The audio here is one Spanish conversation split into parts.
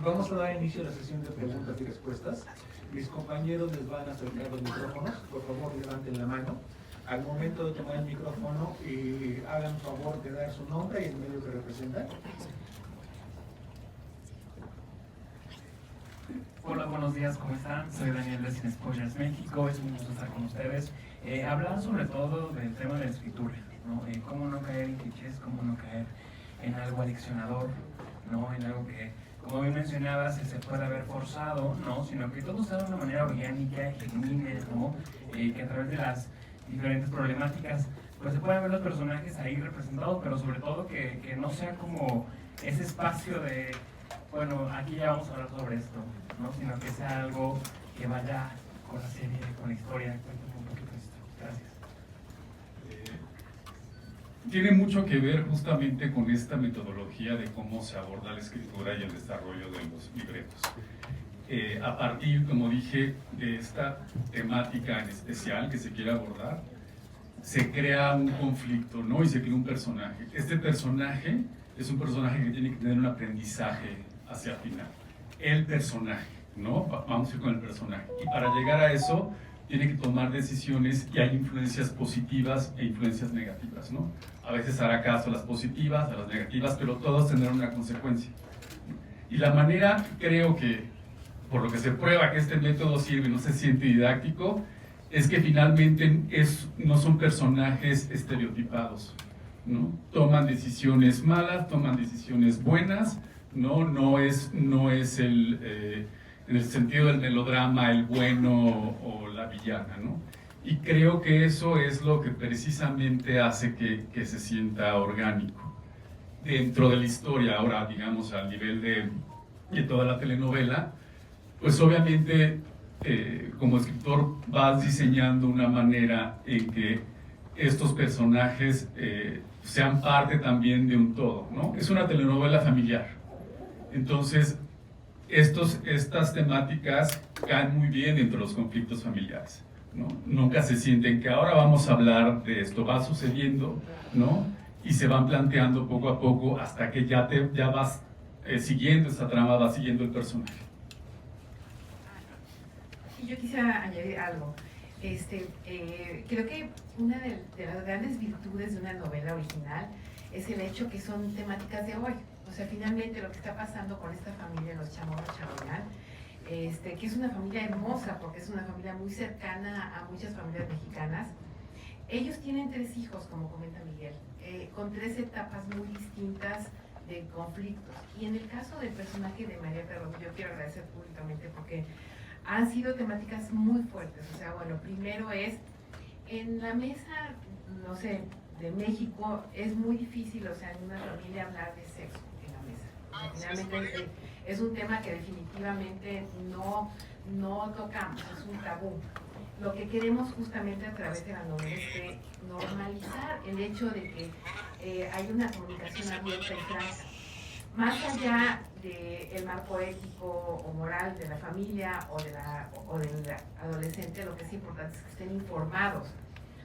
Vamos a dar inicio a la sesión de preguntas y respuestas. Mis compañeros les van a acercar los micrófonos. Por favor, levanten la mano. Al momento de tomar el micrófono, hagan favor de dar su nombre y el medio que representan. Hola, buenos días, ¿cómo están? Soy Daniel de Sin Spoilers México, es un gusto estar con ustedes. Hablar sobre todo del tema de la escritura, ¿no? Cómo no caer en clichés, cómo no caer en algo aleccionador, ¿no? En algo que, como bien mencionabas, se puede haber forzado, ¿no? Sino que todo sea de una manera orgánica, genuina, ¿no? Que a través de las diferentes problemáticas, pues se pueden ver los personajes ahí representados, pero sobre todo que no sea como ese espacio de, bueno, aquí ya vamos a hablar sobre esto, ¿no? Sino que sea algo que vaya con la serie, con la historia. Cuéntame un poquito de esto. Gracias. Tiene mucho que ver justamente con esta metodología de cómo se aborda la escritura y el desarrollo de los libretos. A partir, como dije, de esta temática en especial que se quiere abordar, se crea un conflicto, ¿no? Y se crea un personaje. Este personaje es un personaje que tiene que tener un aprendizaje hacia el final. El personaje, ¿no? Vamos a ir con el personaje. Y para llegar a eso, tiene que tomar decisiones y hay influencias positivas e influencias negativas, ¿no? A veces hará caso a las positivas, a las negativas, pero todos tendrán una consecuencia. Y la manera, creo que, por lo que se prueba que este método sirve y no se siente didáctico, es que finalmente no son personajes estereotipados, ¿no? Toman decisiones malas, toman decisiones buenas, no es en el sentido del melodrama el bueno o la villana, ¿no? Y creo que eso es lo que precisamente hace que se sienta orgánico dentro de la historia. Ahora, digamos, al nivel de toda la telenovela, pues obviamente como escritor vas diseñando una manera en que estos personajes sean parte también de un todo, ¿no? Es una telenovela familiar. Entonces, estas temáticas caen muy bien dentro de los conflictos familiares, ¿no? Nunca se sienten que ahora vamos a hablar de esto, va sucediendo, ¿no? Y se van planteando poco a poco hasta que ya vas siguiendo esta trama, vas siguiendo el personaje. Y yo quisiera añadir algo. Creo que una de las grandes virtudes de una novela original es el hecho que son temáticas de hoy. O sea, finalmente lo que está pasando con esta familia, los Chamorro Charoñal, que es una familia hermosa porque es una familia muy cercana a muchas familias mexicanas. Ellos tienen 3 hijos, como comenta Miguel, con 3 etapas muy distintas de conflictos. Y en el caso del personaje de María Perrón, yo quiero agradecer públicamente porque han sido temáticas muy fuertes. O sea, bueno, primero es, en la mesa, no sé, de México, es muy difícil, o sea, en una familia hablar de sexo en la mesa. O sea, finalmente es un tema que definitivamente no tocamos, es un tabú. Lo que queremos justamente a través de la novela es que normalizar el hecho de que hay una comunicación abierta y franca. Más allá del marco ético o moral de la familia o del adolescente, lo que es importante es que estén informados.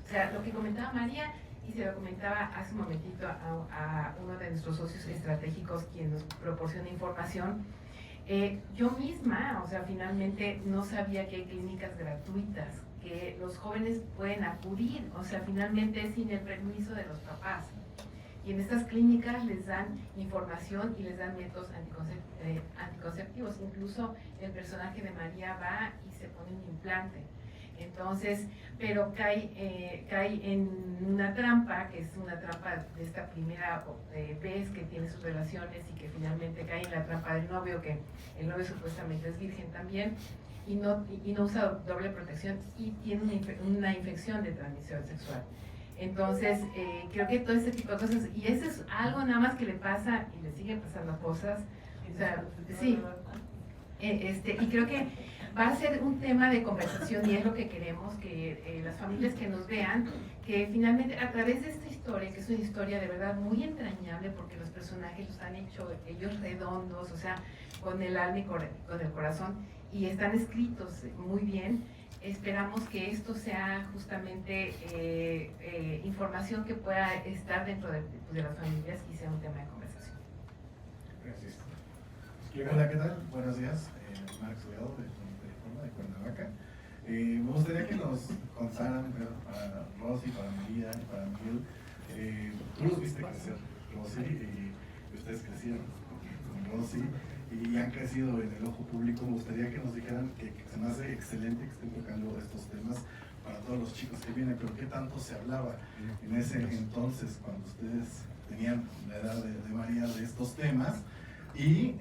O sea, lo que comentaba María, y se lo comentaba hace un momentito a uno de nuestros socios estratégicos, quien nos proporciona información, yo misma, o sea, finalmente no sabía que hay clínicas gratuitas, que los jóvenes pueden acudir, o sea, finalmente sin el permiso de los papás. Y en estas clínicas les dan información y les dan métodos anticonceptivos. Incluso el personaje de María va y se pone un implante. Entonces, pero cae en una trampa, que es una trampa de esta primera vez que tiene sus relaciones y que finalmente cae en la trampa del novio, que el novio supuestamente es virgen también, y no usa doble protección y tiene una infección de transmisión sexual. Entonces, creo que todo este tipo de cosas, y eso es algo nada más que le pasa y le siguen pasando cosas, o sea, sí, y creo que va a ser un tema de conversación y es lo que queremos, que las familias que nos vean, que finalmente a través de esta historia, que es una historia de verdad muy entrañable porque los personajes los han hecho ellos redondos, o sea, con el alma y con el corazón, y están escritos muy bien. Esperamos que esto sea justamente información que pueda estar dentro de las familias y sea un tema de conversación. Gracias. Hola, ¿qué tal? Buenos días. Marc Soleado de Cuernavaca. Me gustaría que nos contaran, para Rosy, para María y para Miguel, tú los viste crecer, Rosy, y ustedes crecieron con Rosy y han crecido en el ojo público. Me gustaría que nos dijeran que se me hace excelente que estén tocando estos temas para todos los chicos que vienen, pero ¿qué tanto se hablaba en ese entonces cuando ustedes tenían la edad de María de estos temas? Y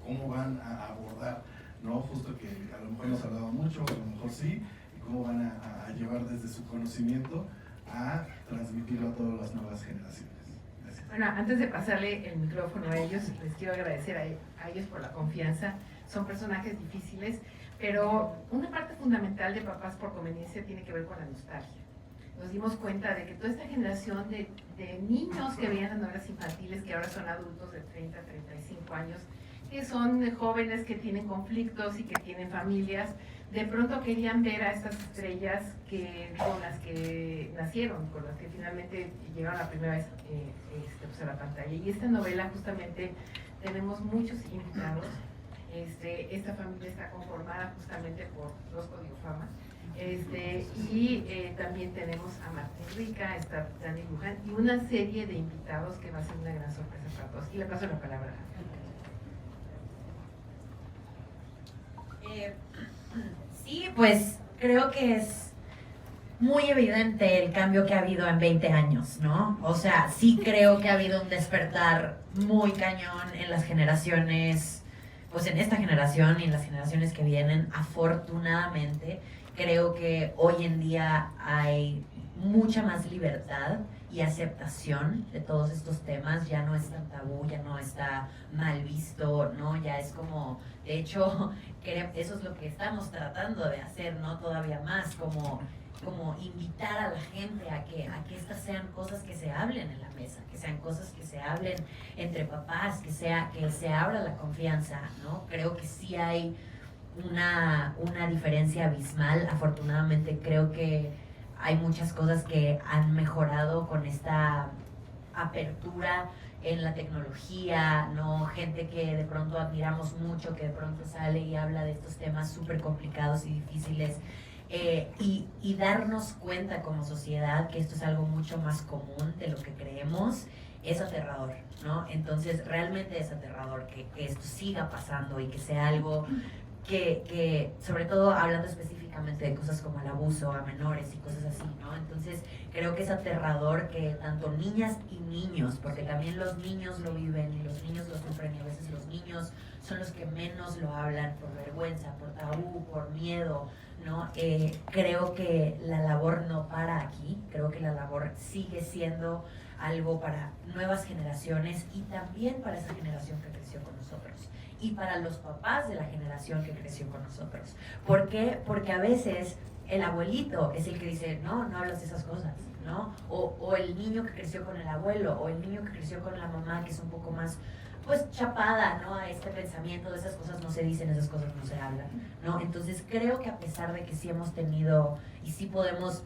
cómo van a abordar, ¿no? Justo que a lo mejor no se hablaba mucho, a lo mejor sí, y cómo van a llevar desde su conocimiento a transmitirlo a todas las nuevas generaciones. Gracias. Bueno, antes de pasarle el micrófono a ellos, les quiero agradecer a ellos por la confianza. Son personajes difíciles, pero una parte fundamental de Papás por Conveniencia tiene que ver con la nostalgia. Nos dimos cuenta de que toda esta generación de niños que veían las novelas infantiles, que ahora son adultos de 30, 35 años, que son jóvenes que tienen conflictos y que tienen familias, de pronto querían ver a estas estrellas con las que nacieron, con las que finalmente llegaron la primera vez pues a la pantalla. Y esta novela justamente tenemos muchos invitados. Esta familia está conformada justamente por dos Código Fama. También tenemos a Martín Rica, está Dani Luján y una serie de invitados que va a ser una gran sorpresa para todos. Y le paso la palabra. Sí, pues creo que es muy evidente el cambio que ha habido en 20 años, ¿no? O sea, sí creo que ha habido un despertar muy cañón en las generaciones, pues en esta generación y en las generaciones que vienen, afortunadamente. Creo que hoy en día hay mucha más libertad y aceptación de todos estos temas. Ya no es tan tabú, ya no está mal visto, ¿no? Ya es como, de hecho, eso es lo que estamos tratando de hacer, ¿no? Todavía más, como invitar a la gente a que estas sean cosas que se hablen en la mesa, que sean cosas que se hablen entre papás, que se abra la confianza, ¿no? Creo que sí hay una diferencia abismal. Afortunadamente creo que hay muchas cosas que han mejorado con esta apertura en la tecnología, ¿no? Gente que de pronto admiramos mucho, que de pronto sale y habla de estos temas súper complicados y difíciles, y darnos cuenta como sociedad que esto es algo mucho más común de lo que creemos, es aterrador, ¿no? Entonces realmente es aterrador que esto siga pasando y que sea algo que sobre todo hablando específicamente de cosas como el abuso a menores y cosas así, ¿no? Entonces creo que es aterrador que tanto niñas y niños, porque también los niños lo viven y los niños lo sufren y a veces los niños son los que menos lo hablan por vergüenza, por tabú, por miedo, ¿no? Creo que la labor no para aquí, creo que la labor sigue siendo algo para nuevas generaciones y también para esa generación que creció con nosotros. Y para los papás de la generación que creció con nosotros. ¿Por qué? Porque a veces el abuelito es el que dice, no hablas de esas cosas, ¿no? O el niño que creció con el abuelo, o el niño que creció con la mamá, que es un poco más, pues, chapada, ¿no? A este pensamiento de esas cosas no se dicen, esas cosas no se hablan, ¿no? Entonces creo que a pesar de que sí hemos tenido, y sí podemos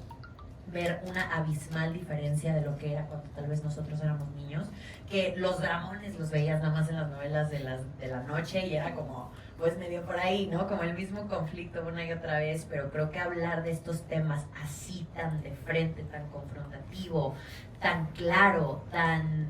ver una abismal diferencia de lo que era cuando tal vez nosotros éramos niños, que los dramones los veías nada más en las novelas de la noche y era como, pues medio por ahí, ¿no? Como el mismo conflicto una y otra vez, pero creo que hablar de estos temas así tan de frente, tan confrontativo, tan claro, tan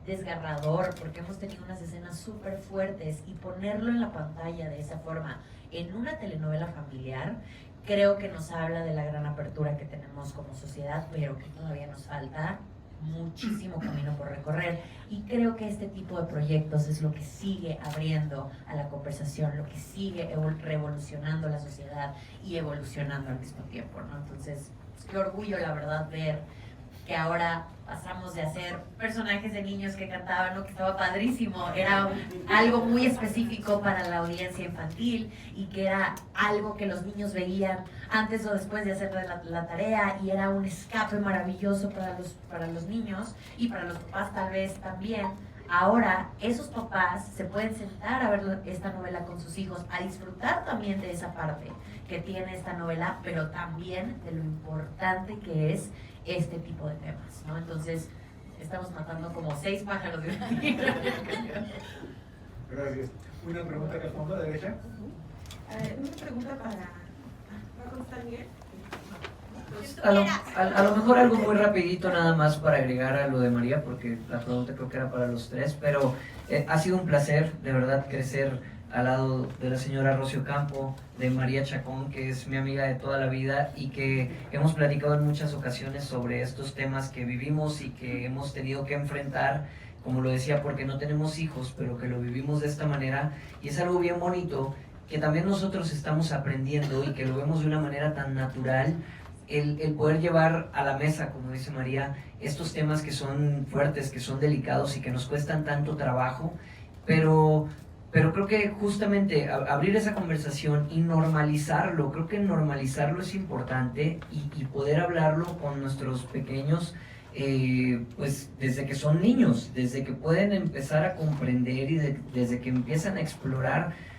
desgarrador, porque hemos tenido unas escenas súper fuertes y ponerlo en la pantalla de esa forma, en una telenovela familiar, creo que nos habla de la gran apertura que tenemos como sociedad, pero que todavía nos falta muchísimo camino por recorrer. Y creo que este tipo de proyectos es lo que sigue abriendo a la conversación, lo que sigue revolucionando la sociedad y evolucionando al mismo tiempo, ¿no? Entonces, pues, qué orgullo, la verdad, ver que ahora pasamos de hacer personajes de niños que cantaban, ¿no? Que estaba padrísimo, era algo muy específico para la audiencia infantil y que era algo que los niños veían antes o después de hacer la tarea y era un escape maravilloso para los niños y para los papás tal vez también. Ahora esos papás se pueden sentar a ver esta novela con sus hijos, a disfrutar también de esa parte que tiene esta novela, pero también de lo importante que es este tipo de temas, ¿no? Entonces, estamos matando como 6 pájaros de una tira. Gracias. Una pregunta que al fondo a la derecha. Una pregunta para... ¿Va a contestar Miguel? A lo mejor algo muy rapidito nada más para agregar a lo de María, porque la pregunta creo que era para los tres, pero ha sido un placer de verdad crecer al lado de la señora Rocío Campo, de María Chacón, que es mi amiga de toda la vida y que hemos platicado en muchas ocasiones sobre estos temas que vivimos y que hemos tenido que enfrentar, como lo decía, porque no tenemos hijos, pero que lo vivimos de esta manera, y es algo bien bonito que también nosotros estamos aprendiendo y que lo vemos de una manera tan natural, el poder llevar a la mesa, como dice María, estos temas que son fuertes, que son delicados y que nos cuestan tanto trabajo, pero creo que justamente abrir esa conversación y normalizarlo, creo que normalizarlo es importante y poder hablarlo con nuestros pequeños, pues desde que son niños, desde que pueden empezar a comprender y desde que empiezan a explorar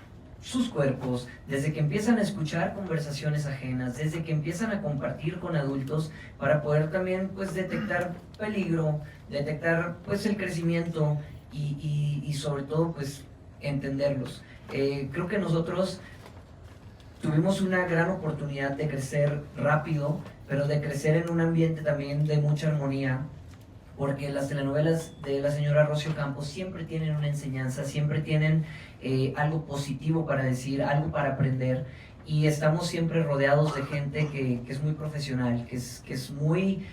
sus cuerpos, desde que empiezan a escuchar conversaciones ajenas, desde que empiezan a compartir con adultos para poder también pues detectar peligro, detectar pues el crecimiento y sobre todo pues entenderlos. Creo que nosotros tuvimos una gran oportunidad de crecer rápido, pero de crecer en un ambiente también de mucha armonía, porque las telenovelas de la señora Rocío Campos siempre tienen una enseñanza, siempre tienen algo positivo para decir, algo para aprender, y estamos siempre rodeados de gente que es muy profesional, que es muy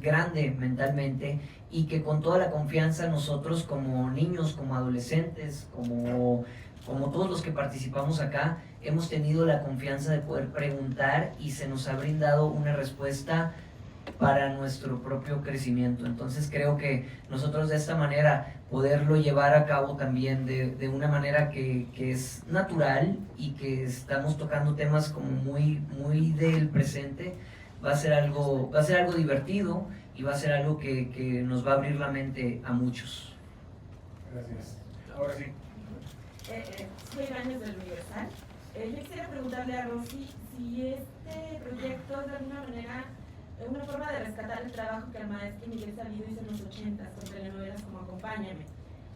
grande mentalmente, y que con toda la confianza nosotros como niños, como adolescentes, como todos los que participamos acá, hemos tenido la confianza de poder preguntar y se nos ha brindado una respuesta para nuestro propio crecimiento. Entonces creo que nosotros de esta manera poderlo llevar a cabo también de una manera que es natural y que estamos tocando temas como muy del presente, va a ser algo divertido y va a ser algo que nos va a abrir la mente a muchos. Gracias. Ahora sí. Soy Ibáñez del Universal. Yo quisiera preguntarle a Rosy si este proyecto es de alguna manera una forma de rescatar el trabajo que el maestro Miguel Salido hizo en los 80 con telenovelas como Acompáñame,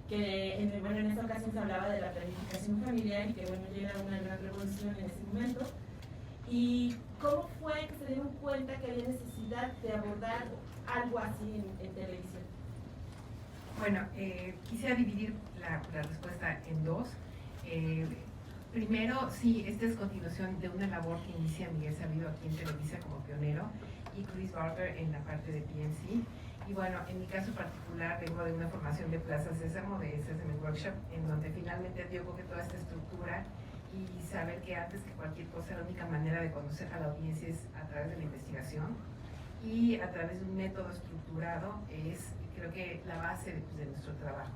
que en esta ocasión se hablaba de la planificación familiar y que llega una gran revolución en ese momento. ¿Y cómo fue que se dieron cuenta que había necesidad de abordar algo así en televisión? Bueno, quisiera dividir la respuesta en dos. Primero, sí, esta es continuación de una labor que inicia Miguel Salido aquí en Televisa como pionero y Chris Barber en la parte de PNC. Y bueno, en mi caso particular vengo de una formación de Plaza Sésamo, de Sesame Workshop, en donde finalmente dio que toda esta estructura y saber que antes que cualquier cosa la única manera de conocer a la audiencia es a través de la investigación y a través de un método estructurado es, creo que, la base de nuestro trabajo.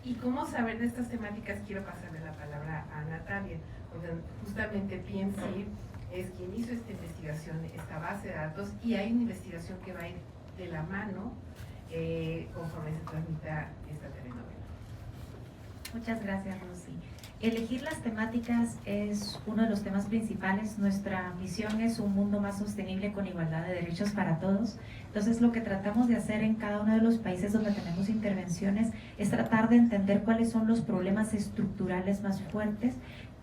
Y cómo saber de estas temáticas, quiero pasarle la palabra a Natalia, porque justamente PNC es quien hizo esta investigación, esta base de datos, y hay una investigación que va a ir de la mano conforme se transmita esta telenovela. Muchas gracias, Rosy. Elegir las temáticas es uno de los temas principales. Nuestra misión es un mundo más sostenible con igualdad de derechos para todos. Entonces, lo que tratamos de hacer en cada uno de los países donde tenemos intervenciones es tratar de entender cuáles son los problemas estructurales más fuertes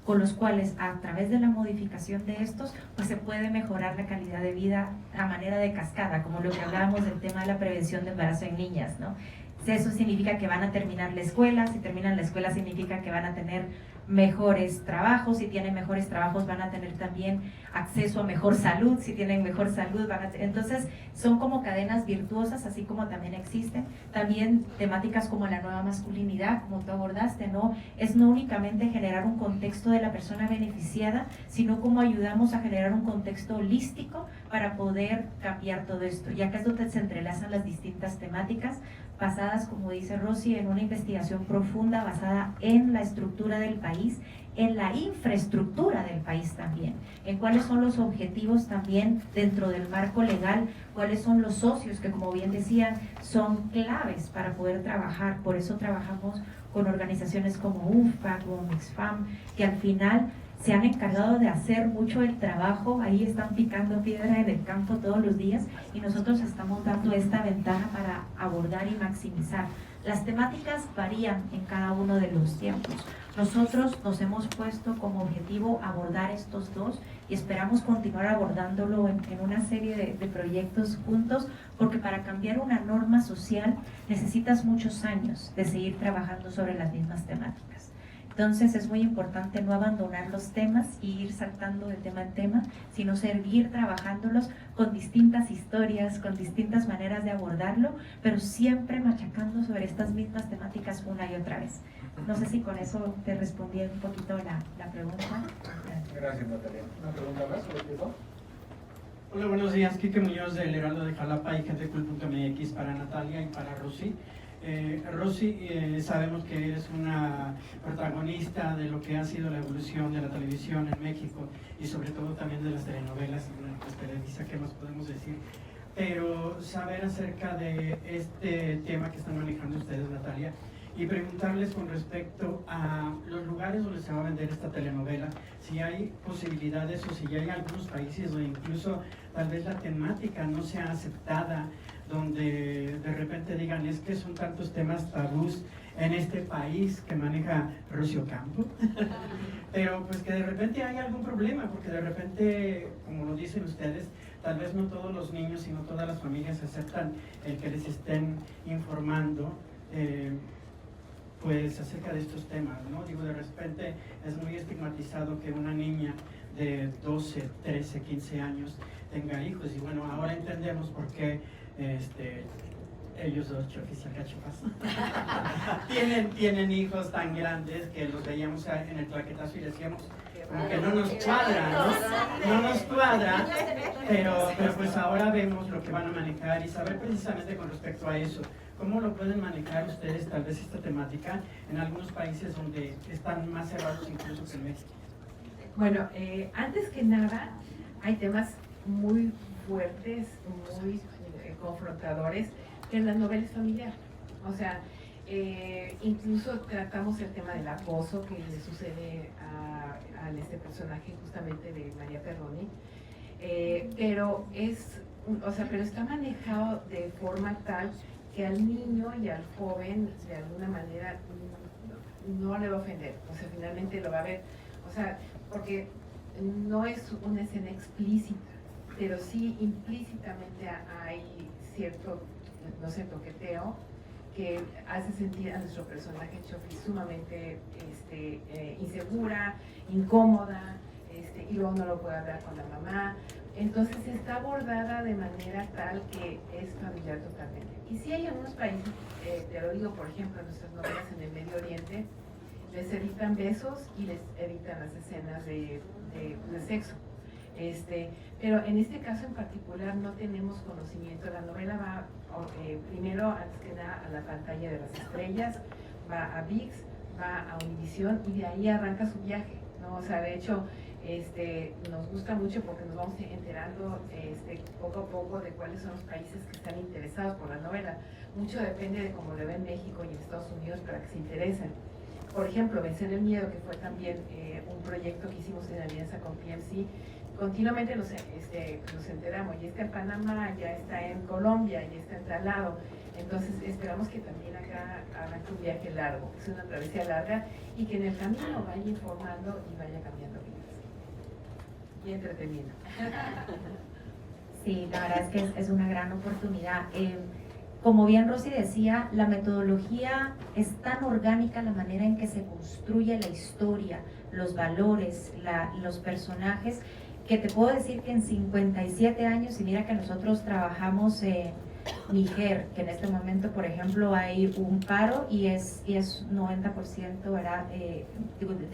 con los cuales a través de la modificación de estos pues se puede mejorar la calidad de vida a manera de cascada, como lo que hablábamos del tema de la prevención de embarazo en niñas, ¿no? Eso significa que van a terminar la escuela, si terminan la escuela significa que van a tener mejores trabajos, si tienen mejores trabajos van a tener también acceso a mejor salud, si tienen mejor salud van a entonces son como cadenas virtuosas, así como también existen también temáticas como la nueva masculinidad, como tú abordaste, ¿no? Es no únicamente generar un contexto de la persona beneficiada, sino cómo ayudamos a generar un contexto holístico para poder cambiar todo esto, y acá es donde se entrelazan las distintas temáticas basadas, como dice Rosy, en una investigación profunda basada en la estructura del país, en la infraestructura del país también, en cuáles son los objetivos también dentro del marco legal, cuáles son los socios que, como bien decían, son claves para poder trabajar. Por eso trabajamos con organizaciones como UNFPA, como MixFam, que al final se han encargado de hacer mucho el trabajo, ahí están picando piedra en el campo todos los días y nosotros estamos dando esta ventana para abordar y maximizar Las temáticas varían en cada uno de los tiempos. Nosotros nos hemos puesto como objetivo abordar estos dos y esperamos continuar abordándolo en una serie de proyectos juntos, porque para cambiar una norma social necesitas muchos años de seguir trabajando sobre las mismas temáticas. Entonces es muy importante no abandonar los temas y ir saltando de tema en tema, sino seguir trabajándolos con distintas historias, con distintas maneras de abordarlo, pero siempre machacando sobre estas mismas temáticas una y otra vez. No sé si con eso te respondí un poquito la pregunta. Gracias, Natalia. ¿Una pregunta más sobre eso? Hola, buenos días. Quique Muñoz del Heraldo de Jalapa y GenteCool.mx para Natalia y para Rosy. Rosy, sabemos que eres una protagonista de lo que ha sido la evolución de la televisión en México y sobre todo también de las telenovelas y pues, Televisa, ¿qué más podemos decir? Pero saber acerca de este tema que están manejando ustedes, Natalia, y preguntarles con respecto a los lugares donde se va a vender esta telenovela, si hay posibilidades o si ya hay algunos países donde incluso tal vez la temática no sea aceptada, donde de repente digan es que son tantos temas tabús en este país que maneja Rocío Campo, pero pues que de repente hay algún problema, porque de repente, como lo dicen ustedes, tal vez no todos los niños, sino todas las familias aceptan el que les estén informando pues acerca de estos temas, ¿no? Digo, de repente es muy estigmatizado que una niña de 12, 13, 15 años tenga hijos, y bueno, ahora entendemos por qué ellos dos, Chofis y Cachofas, tienen hijos tan grandes que los veíamos en el claquetazo y decíamos, como que no nos cuadra, ¿no? No nos cuadra, pero pues ahora vemos lo que van a manejar y saber precisamente con respecto a eso. ¿Cómo lo pueden manejar ustedes, tal vez, esta temática en algunos países donde están más cerrados incluso que en México? Bueno, antes que nada, hay temas muy fuertes, muy confrontadores, que en la novela es familiar. O sea, incluso tratamos el tema del acoso que le sucede a este personaje justamente de María Perroni, pero está manejado de forma tal que al niño y al joven de alguna manera no le va a ofender, o sea, finalmente lo va a ver, o sea, porque no es una escena explícita, pero sí implícitamente hay cierto, no sé, toqueteo que hace sentir a nuestro personaje Chofi sumamente insegura, incómoda, y luego no lo puede hablar con la mamá. Entonces está abordada de manera tal que es familiar totalmente. Y sí hay algunos países, te lo digo por ejemplo, en nuestras novelas en el Medio Oriente, les evitan besos y les evitan las escenas de sexo. Pero en este caso en particular no tenemos conocimiento. La novela va primero, antes que nada, a la pantalla de las estrellas, va a ViX, va a Univisión y de ahí arranca su viaje, ¿no? O sea, de hecho, nos gusta mucho porque nos vamos enterando poco a poco de cuáles son los países que están interesados por la novela. Mucho depende de cómo lo ven México y en Estados Unidos para que se interesen. Por ejemplo, Vencer el Miedo, que fue también un proyecto que hicimos en alianza con PMC, continuamente nos enteramos, ya está en Panamá, ya está en Colombia, ya está en tal lado. Entonces esperamos que también acá arranque un viaje largo, es una travesía larga, y que en el camino vaya informando y vaya cambiando vidas y entreteniendo. Sí, la verdad es que es una gran oportunidad. Como bien Rosy decía, la metodología es tan orgánica, la manera en que se construye la historia, los valores, los personajes, que te puedo decir que en 57 años, y mira que nosotros trabajamos en Níger, que en este momento, por ejemplo, hay un paro y es 90%, ¿verdad? De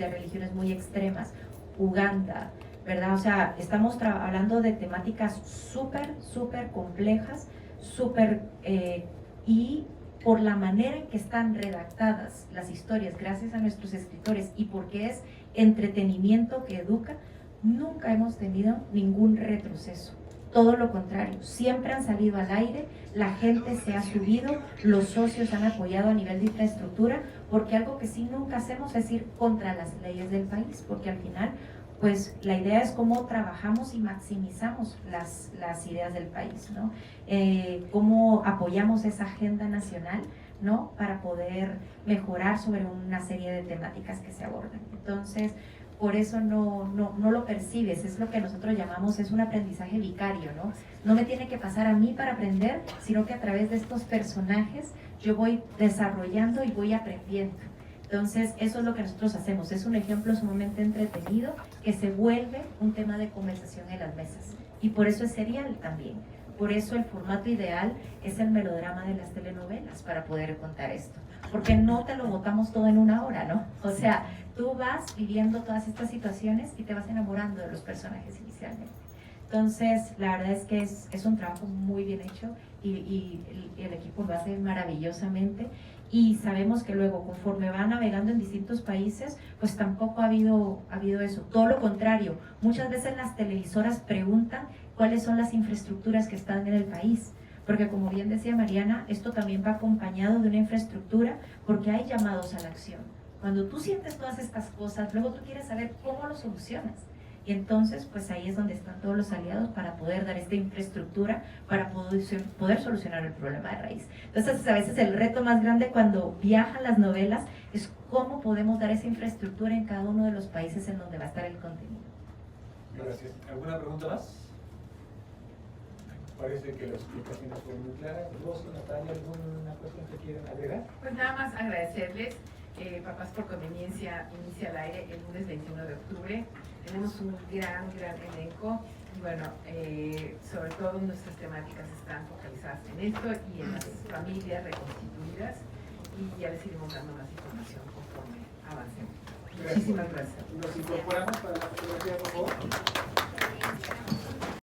religiones muy extremas, Uganda, ¿verdad? O sea, estamos hablando de temáticas súper complejas, y por la manera en que están redactadas las historias, gracias a nuestros escritores, y porque es entretenimiento que educa, nunca hemos tenido ningún retroceso. Todo lo contrario, siempre han salido al aire, la gente se ha subido, los socios han apoyado a nivel de infraestructura, porque algo que sí nunca hacemos es ir contra las leyes del país, porque al final, pues la idea es cómo trabajamos y maximizamos las ideas del país, ¿no? Cómo apoyamos esa agenda nacional, ¿no? Para poder mejorar sobre una serie de temáticas que se abordan. Entonces, por eso no lo percibes, es lo que nosotros llamamos, es un aprendizaje vicario, ¿no? No me tiene que pasar a mí para aprender, sino que a través de estos personajes yo voy desarrollando y voy aprendiendo. Entonces, eso es lo que nosotros hacemos, es un ejemplo sumamente entretenido que se vuelve un tema de conversación en las mesas. Y por eso es serial también. Por eso el formato ideal es el melodrama de las telenovelas para poder contar esto. Porque no te lo botamos todo en una hora, ¿no? O sea, tú vas viviendo todas estas situaciones y te vas enamorando de los personajes inicialmente. Entonces, la verdad es que es un trabajo muy bien hecho y el equipo lo hace maravillosamente. Y sabemos que luego, conforme va navegando en distintos países, pues tampoco ha habido eso. Todo lo contrario, muchas veces las televisoras preguntan cuáles son las infraestructuras que están en el país. Porque como bien decía Mariana, esto también va acompañado de una infraestructura porque hay llamados a la acción. Cuando tú sientes todas estas cosas, luego tú quieres saber cómo lo solucionas. Y entonces, pues ahí es donde están todos los aliados para poder dar esta infraestructura, para poder solucionar el problema de raíz. Entonces, a veces el reto más grande cuando viajan las novelas es cómo podemos dar esa infraestructura en cada uno de los países en donde va a estar el contenido. Gracias. ¿Alguna pregunta más? Parece que las explicaciones fueron muy claras. ¿Vos, Natalia, alguna cuestión que quieran agregar? Pues nada más agradecerles. Papás por Conveniencia inicia al aire el lunes 21 de octubre. Tenemos un gran elenco y bueno, sobre todo nuestras temáticas están focalizadas en esto y en las familias reconstituidas y ya les iremos dando más información conforme avancemos. Muchísimas gracias. Nos incorporamos para la fotografía, por favor.